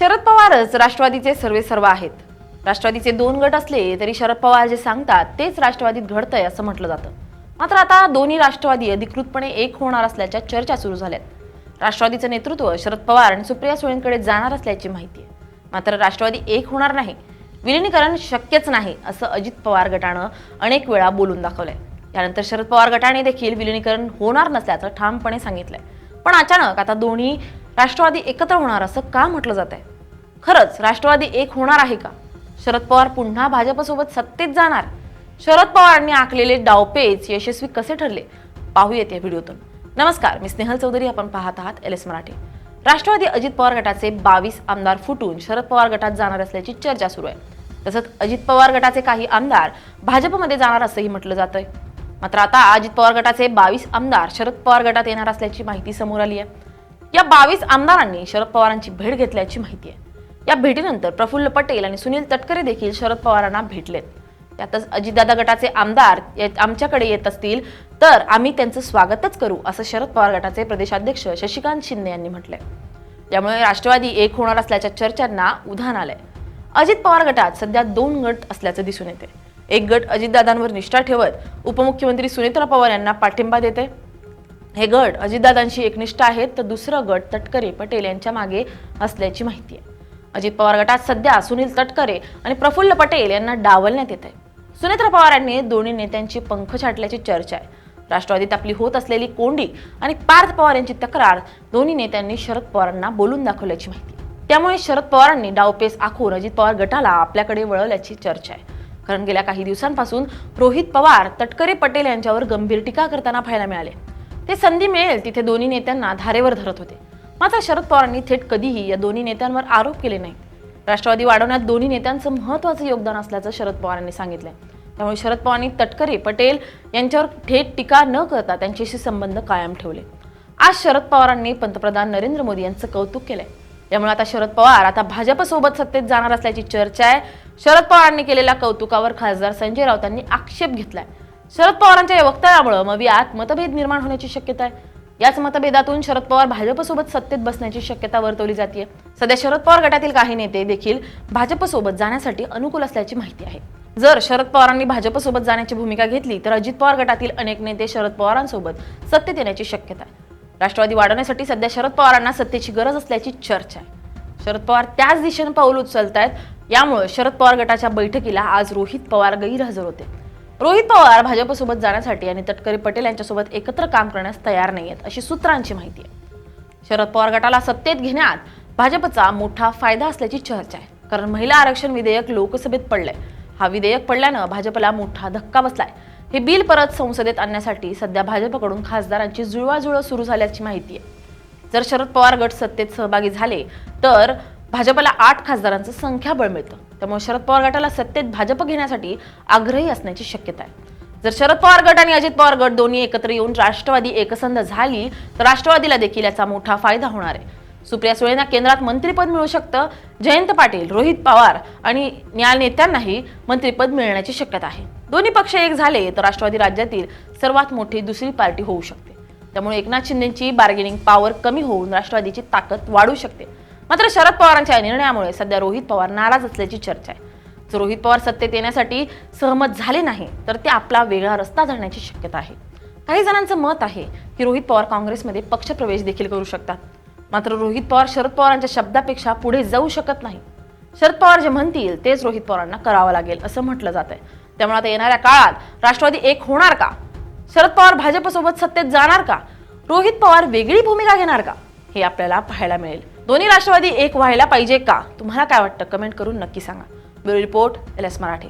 शरद पवारच राष्ट्रवादीचे सर्वेसर्वा आहेत. राष्ट्रवादीचे दोन गट असले तरी शरद पवार जे सांगतात तेच राष्ट्रवादीत घडतंय असं म्हटलं जातं. मात्र आता दोन्ही राष्ट्रवादी अधिकृतपणे एक होणार असल्याच्या चर्चा सुरू झाल्यात. राष्ट्रवादीचं नेतृत्व शरद पवार आणि सुप्रिया सुळेंकडे जाणार असल्याची माहिती आहे. मात्र राष्ट्रवादी एक होणार नाही, विलिनीकरण शक्यच नाही असं अजित पवार गटानं अनेक वेळा बोलून दाखवलंय. यानंतर शरद पवार गटाने देखील विलिनीकरण होणार नसल्याचं ठामपणे सांगितलंय. पण अचानक आता दोन्ही राष्ट्रवादी एकत्र होणार असं का म्हटलं जात आहे? खरंच राष्ट्रवादी एक होणार आहे का? शरद पवार पुन्हा भाजपसोबत सत्तेत जाणार? शरद पवारांनी आखलेले डावपेच यशस्वी कसे ठरले? पाहूयात या व्हिडिओतून. नमस्कार, मी स्नेहल चौधरी. आपण पाहत आहात LS मराठी. राष्ट्रवादी अजित पवार गटाचे 22 आमदार फुटून शरद पवार गटात जाणार असल्याची चर्चा सुरू आहे. तसंच अजित पवार गटाचे काही आमदार भाजपमध्ये जाणार असंही म्हटलं जातंय. मात्र आता अजित पवार गटाचे 22 आमदार शरद पवार गटात येणार असल्याची माहिती समोर आली आहे. या 22 आमदारांनी शरद पवारांची भेट घेतल्याची माहिती आहे. या भेटीनंतर प्रफुल्ल पटेल आणि सुनील तटकरे देखील शरद पवारांना भेटलेत. त्यातच अजितदादा गटाचे आमदार आमच्याकडे येत असतील तर आम्ही त्यांचं स्वागतच करू असं शरद पवार गटाचे प्रदेशाध्यक्ष शशिकांत शिंदे यांनी म्हटलंय. त्यामुळे राष्ट्रवादी एक होणार असल्याच्या चर्चांना उधाण आलंय. अजित पवार गटात सध्या दोन गट असल्याचं दिसून येते. एक गट अजितदादांवर निष्ठा ठेवत उपमुख्यमंत्री सुनेत्रा पवार यांना पाठिंबा देते. हे गट अजितदादांशी एकनिष्ठ आहेत, तर दुसरं गट तटकरे पटेल यांच्या मागे असल्याची माहिती आहे. अजित पवार गटात सध्या सुनील तटकरे आणि प्रफुल्ल पटेल यांना डावलण्यात येत आहे. सुनेत्रा पवारांनी दोन्ही नेत्यांची पंख छाटल्याची चर्चा आहे. राष्ट्रवादीत आपली होत असलेली कोंडी आणि पार्थ पवार यांची तक्रार दोन्ही नेत्यांनी शरद पवारांना बोलून दाखवल्याची माहिती. त्यामुळे शरद पवारांनी डावपेच आखून अजित पवार गटाला आपल्याकडे वळवल्याची चर्चा आहे. कारण गेल्या काही दिवसांपासून रोहित पवार तटकरे पटेल यांच्यावर गंभीर टीका करताना पाहायला मिळाले. ते संधी मिळेल तिथे दोन्ही नेत्यांना धारेवर धरत होते. मात्र शरद पवारांनी थेट कधीही या दोन्ही नेत्यांवर आरोप केले नाही. राष्ट्रवादी वाढवण्यात दोन्ही नेत्यांचं महत्त्वाचं योगदान असल्याचं शरद पवारांनी सांगितलंय. त्यामुळे शरद पवारांनी तटकरे पटेल यांच्यावर थेट टीका न करता त्यांच्याशी संबंध कायम ठेवले. आज शरद पवारांनी पंतप्रधान नरेंद्र मोदी यांचं कौतुक केलंय. त्यामुळे आता शरद पवार आता भाजपसोबत सत्तेत जाणार असल्याची चर्चा आहे. शरद पवारांनी केलेल्या कौतुकावर खासदार संजय राऊत यांनी आक्षेप घेतलाय. शरद पवारांच्या या वक्तव्यामुळे मवियात मतभेद निर्माण होण्याची शक्यता आहे. याच मतभेदातून शरद पवार भाजपसोबत सत्तेत बसण्याची शक्यता वर्तवली जाते. सध्या शरद पवार गटातील काही नेते देखील भाजपसोबत जाण्यासाठी अनुकूल असल्याची माहिती आहे. जर शरद पवारांनी भाजपसोबत जाण्याची भूमिका घेतली तर अजित पवार गटातील अनेक नेते शरद पवारांसोबत सत्तेत येण्याची शक्यता आहे. राष्ट्रवादी वाढवण्यासाठी सध्या शरद पवारांना सत्तेची गरज असल्याची चर्चा आहे. शरद पवार त्याच दिशेने पाऊल उचलतायत. यामुळे शरद पवार गटाच्या बैठकीला आज रोहित पवार गैरहजर होते. रोहित पवार भाजपसोबत जाण्यासाठी आणि तटकरे पटेल यांच्यासोबत एकत्र काम करण्यास तयार नाहीयेत अशी सूत्रांची माहिती आहे. शरद पवार गटाला सत्तेत घेण्यात भाजपचा मोठा फायदा असल्याची चर्चा आहे. कारण महिला आरक्षण विधेयक लोकसभेत पडलंय. हा विधेयक पडल्यानं भाजपला मोठा धक्का बसलाय. हे बिल परत संसदेत आणण्यासाठी सध्या भाजपकडून खासदारांची जुळवाजुळव सुरू झाल्याची माहिती आहे. जर शरद पवार गट सत्तेत सहभागी झाले तर भाजपला 8 खासदारांचं संख्याबळ मिळतं. त्यामुळे शरद पवार गटाला सत्तेत भाजप घेण्यासाठी आग्रही असण्याची शक्यता आहे. जर शरद पवार गट आणि अजित पवार गट दोन्ही एकत्र येऊन राष्ट्रवादी एकसंध झाली तर राष्ट्रवादीला देखील याचा मोठा फायदा होणार आहे. सुप्रिया सुळेंना केंद्रात मंत्रिपद मिळू शकतं. जयंत पाटील, रोहित पवार आणि न्याय नेत्यांनाही मंत्रिपद मिळण्याची शक्यता आहे. दोन्ही पक्ष एक झाले तर राष्ट्रवादी राज्यातील सर्वात मोठी दुसरी पार्टी होऊ शकते. त्यामुळे एकनाथ शिंदेची बार्गेनिंग पॉवर कमी होऊन राष्ट्रवादीची ताकद वाढू शकते. मात्र शरद पवारांच्या या निर्णयामुळे सध्या रोहित पवार नाराज असल्याची चर्चा आहे. जर रोहित पवार सत्तेत येण्यासाठी सहमत झाले नाही तर ते आपला वेगळा रस्ता धरण्याची शक्यता आहे. काही जणांचं मत आहे की रोहित पवार काँग्रेसमध्ये पक्षप्रवेश देखील करू शकतात. मात्र रोहित पवार शरद पवारांच्या शब्दापेक्षा पुढे जाऊ शकत नाही. शरद पवार जे म्हणतील तेच रोहित पवारांना करावं लागेल असं म्हटलं जात आहे. त्यामुळे आता येणाऱ्या काळात राष्ट्रवादी एक होणार का? शरद पवार भाजपसोबत सत्तेत जाणार का? रोहित पवार वेगळी भूमिका घेणार का? हे आपल्याला पाहायला मिळेल. दोन्ही राष्ट्रवादी एक व्हायला पाहिजे का? तुम्हाला काय वाटतं? कमेंट करून नक्की सांगा. Bureau report LS Marathi.